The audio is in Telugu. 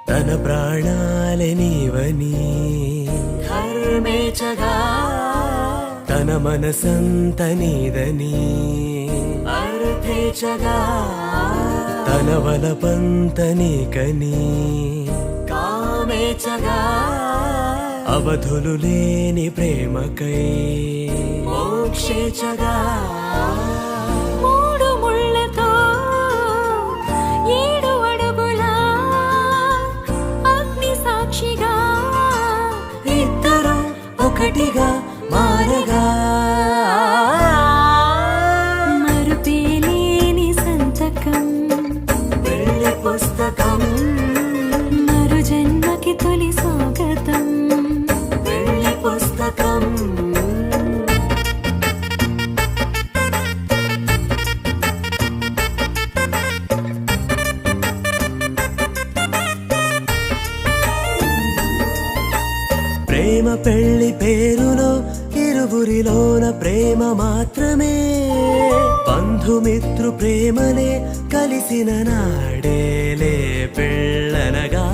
తన ప్రాణాలే నీవని ధర్మేచగా తన మనసంత నీదని అర్థేచగా తన వలపంత నీకని కామేచగా అవధులు లేని ప్రేమకై మోక్షేచగా మూడు ముళ్ళతో 7 అడుగుల అగ్ని సాక్షిగా ఇద్దరు ఒకటిగా మారగా మరుపేలేని సంతకం పెళ్లి పుస్తకం మరు జన్మకి తొలి స్వాగతం పెళ్లి పుస్తకం ప్రేమ పెళ్లి పేరులో ఇరువురిలోన ప్రేమ మాత్రమే బంధుమిత్రు ప్రేమలే కలిసిన నాడేలే పెళ్ళనగా